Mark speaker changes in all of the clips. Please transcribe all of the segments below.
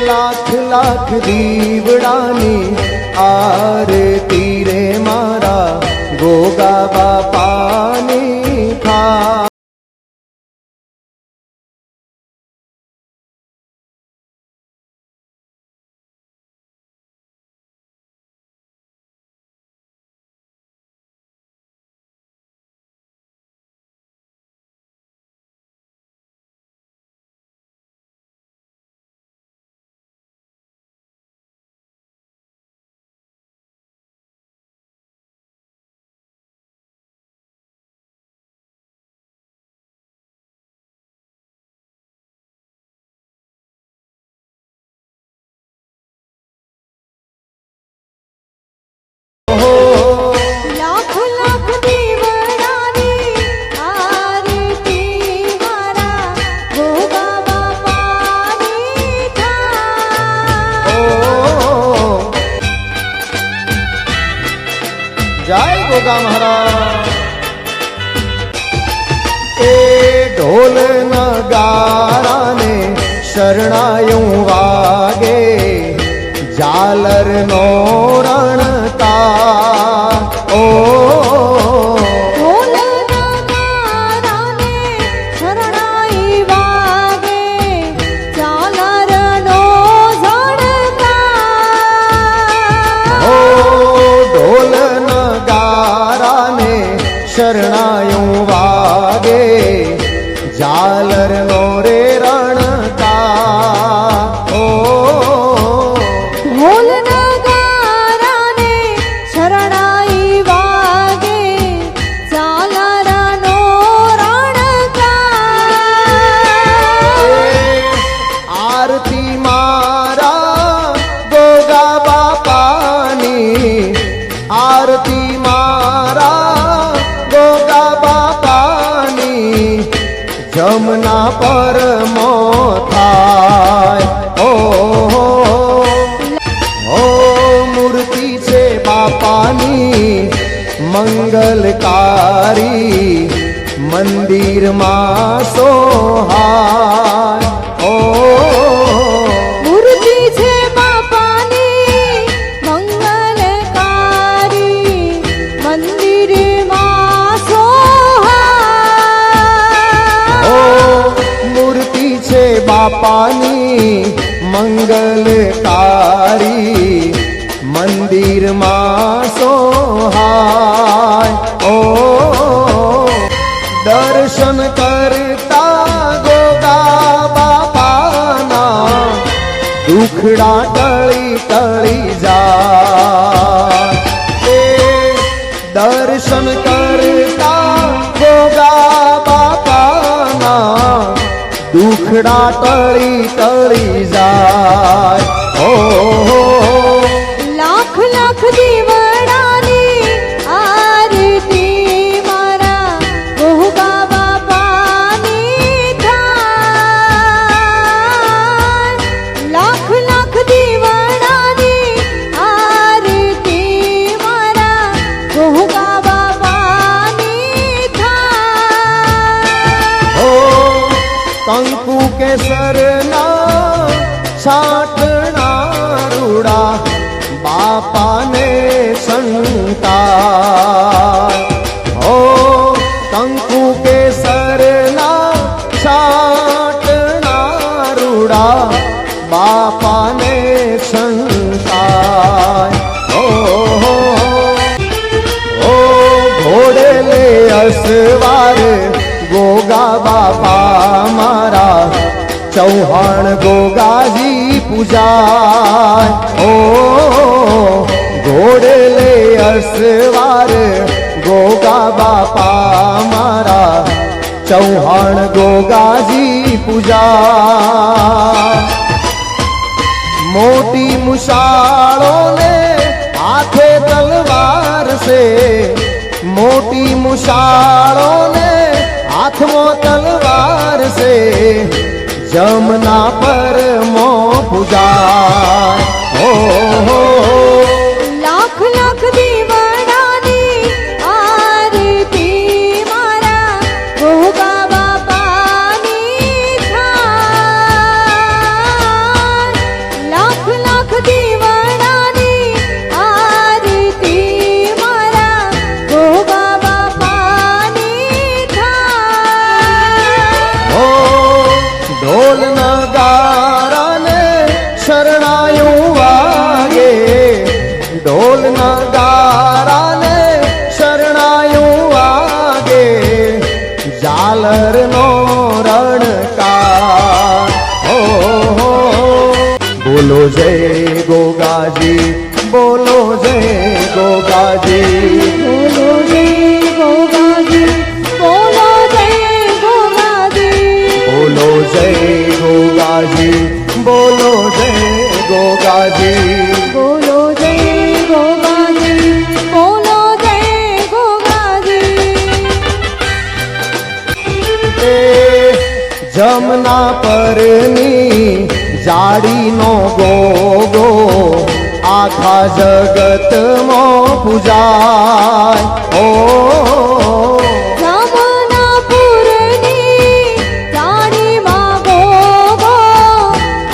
Speaker 1: લાખ લાખ દીવડાની આરતી રે મારા ગોગા બાપાની થાય. જય ગોગા મહારાજ. એ ઢોલ નગારાને શરણાયું વાગે, ઝાલર નો રણતા. ઓ શરણાયું વાગે, ઝાલર નો રે રણતા. ઓ
Speaker 2: ઢોલ નગારાને શરણાઈ વાગે, ઝાલર નો રણતા.
Speaker 1: આરતી મારા ગોગા બાપાની, આરતી મારા ગોગા બાપાની, જમના પરમો થાય. ઓ મૂર્તિ છે બાપાની મંગલકારી, મંદિરમાં સોહાય. ઓ
Speaker 2: મૂર્તિ છે બાપાની મંગલકારી, મંદિરમાં સોહાય.
Speaker 1: ઓ મૂર્તિ છે બાપાની મંગલકારી, મંદિરમાં સોહાય. ઓ દર્શન કરતા ગોગા બાપાના, દુખડા ટળી ટળી જાય. એ દર્શન કરતા ગોગા બાપાના, દુખડા ટળી ટળી જાય. ઓ
Speaker 2: લાખ લાખ દીવડાની આરતી મારા ગોગા બાપાની થાય. લાખ લાખ દીવડાની આરતી મારા ગોગા બાપાની થાય.
Speaker 1: ઓ કંકુ કેસરના છાટણા રૂડા, બાપાને સંતાય. ઓ કંકુ કેસરના છાટણા રૂડા, બાપાને સંતાય. ઓ ઘોડે લે અસવાર ગોગા બાપા મારા, ચૌહાણ ગોગાજી પૂજાય. ઓ ઘોડે લે અસવાર ગોગા બાપા મારા, ચૌહાણ ગોગાજી પૂજા. મોટી મુશાળો ને હાથે તલવાર છે, મોટી મુશાળો ને હાથમાં તલવાર છે, જમના પરમો પૂજાય. ઓ
Speaker 2: લાખ લાખ દીવડાની આરતી મારા ગોગા બાપાની થાય.
Speaker 1: નગારાને શરણાયું વાગે ઝાલરનો રણકાર. હો બોલો જય ગોગાજી, બોલો જય ગોગાજી.
Speaker 2: બોલો જય ગોગાજી, બોલો જય ગોગાજી.
Speaker 1: બોલો જય ગોગાજી, બોલો જય ગોગાજી.
Speaker 2: બોલો જય ગોગાજી, બોલો જય ગોગાજી.
Speaker 1: એ જમના પરની જાડીનો ગોગો આખા જગતમાં પૂજાય. ઓ
Speaker 2: જમનાપુરની જાણીમાં ગોગો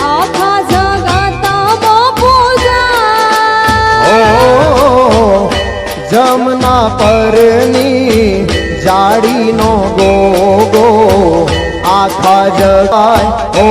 Speaker 2: આખા જગતમાં પૂજાય.
Speaker 1: જમના પરની જાડીનો ગોગો આખા જગાય. ઓ